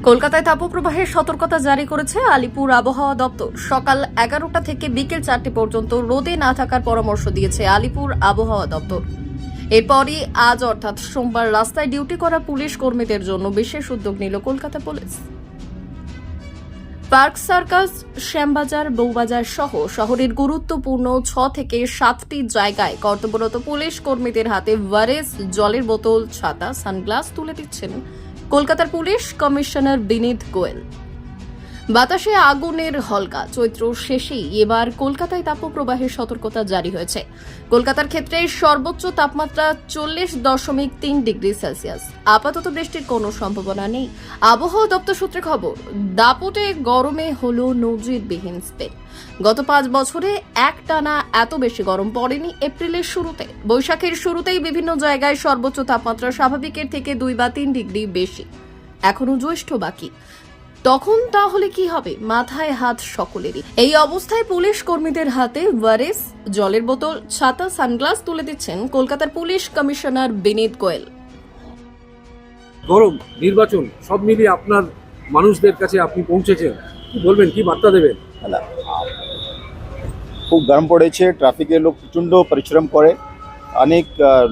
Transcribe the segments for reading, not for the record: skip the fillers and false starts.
কলকাতায় তাপপ্রবাহের সতর্কতা জারি করেছে আলিপুর আবহাওয়া দপ্তর। সকাল 11টা থেকে বিকেল 4টে পর্যন্ত রোদে না থাকার পরামর্শ দিয়েছে আলিপুর আবহাওয়া দপ্তর। এরপরই আজ অর্থাৎ সোমবার রাস্তায় ডিউটি করা পুলিশ কর্মীদের জন্য বিশেষ উদ্যোগ নিল Kolkata police. Park circus, Shyambazar, Bowbazar সহ শহরের গুরুত্বপূর্ণ 6 থেকে 7টি জায়গায় কর্তব্যরত পুলিশ কর্মীদের হাতে ওয়ারেস, জলের বোতল, ছাতা, সানগ্লাস তুলে দিচ্ছেন কলকাতার পুলিশ কমিশনার বিনীত গোয়েল। বাতাসে আগুনের হলকা চৈত্র শেষেই এবার কলকাতায় তাপপ্রবাহের সতর্কতা জারি হয়েছে। কলকাতার ক্ষেত্রে সর্বোচ্চ তাপমাত্রা 40.3 ডিগ্রি সেলসিয়াস। আপাতত বৃষ্টির কোনো সম্ভাবনা নেই। আবহাওয়া দপ্তর সূত্রে খবর, দাপটে গরমে হলো নজিরবিহীন স্পেল। গত 5 বছরে একটানা এত বেশি গরম পড়েনি এপ্রিলের শুরুতে। বৈশাখের শুরুতেই বিভিন্ন জায়গায় সর্বোচ্চ তাপমাত্রা স্বাভাবিকের থেকে 2 বা 3 ডিগ্রি বেশি। এখনো জ্যৈষ্ঠ বাকি। তখন তাহলে কি হবে? মাথায় হাত সকলেরই। এই অবস্থায় পুলিশ কর্মীদের হাতে ওয়ারেস, জলের বোতল, ছাতা, সানগ্লাস তুলে দিচ্ছেন কলকাতার পুলিশ কমিশনার বিনীত গোয়েল। গরম, নির্বাচন সব মিলিয়ে আপনার মানুষদের কাছে আপনি পৌঁছেছেন, কি বলবেন, কি বার্তা দেবেন? না, খুব গরম পড়েছে, ট্রাফিকের লোক প্রচণ্ড পরিশ্রম করে, অনেক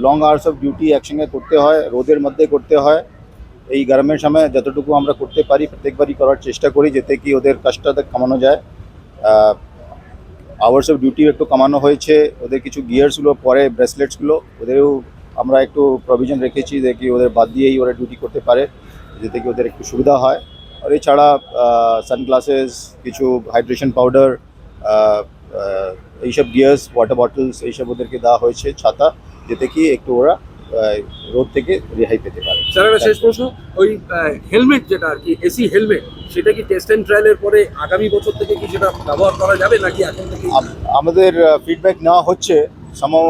লং আওয়ার্স অফ ডিউটি একসঙ্গে করতে হয়, রোদের মধ্যে করতে হয়। এই গরমের সময় যতটুকু আমরা করতে পারি প্রত্যেকবারই করার চেষ্টা করি, যাতে কি ওদের কষ্টটা কমানো যায়। আওয়ার্স অফ ডিউটি একটু কমানো হয়েছে, ওদের কিছু গিয়ার্সগুলো পরে, ব্রেসলেটসগুলো ওদেরও আমরা একটু প্রভিশন রেখেছি যে কি ওদের বাদ দিয়েই ওরা ডিউটি করতে পারে, যাতে কি ওদের একটু সুবিধা হয়। আর এছাড়া সানগ্লাসেস, কিছু হাইড্রেশন পাউডার, এইসব গিয়ার্স, ওয়াটার বটলস এইসব ওদেরকে দেওয়া হয়েছে, ছাতা, যাতে কি একটু ওরা রোদ থেকে রেহাই পেতে পারে। স্যার, একটা শেষ প্রশ্ন, ওই হেলমেট যেটা আর কি এসি হেলমেট, সেটা কি টেস্ট অ্যান্ড ট্রায়ালের পরে আগামী বছর থেকে কি সেটা ব্যবহার করা যাবে নাকি এখন থেকে? আমাদের ফিডব্যাক নেওয়া হচ্ছে। somehow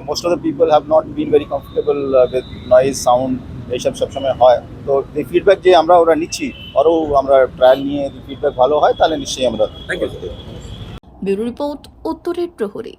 most of the people have not been very comfortable with noise, sound, এইসব সবসময় হয়। তো এই ফিডব্যাক যে আমরা ওরা নিচ্ছি, আরও আমরা ট্রায়াল নিয়ে ফিডব্যাক ভালো হয় তাহলে নিশ্চয়ই আমরা। Thank you. ব্যুরো রিপোর্ট, উত্তরের প্রহরী।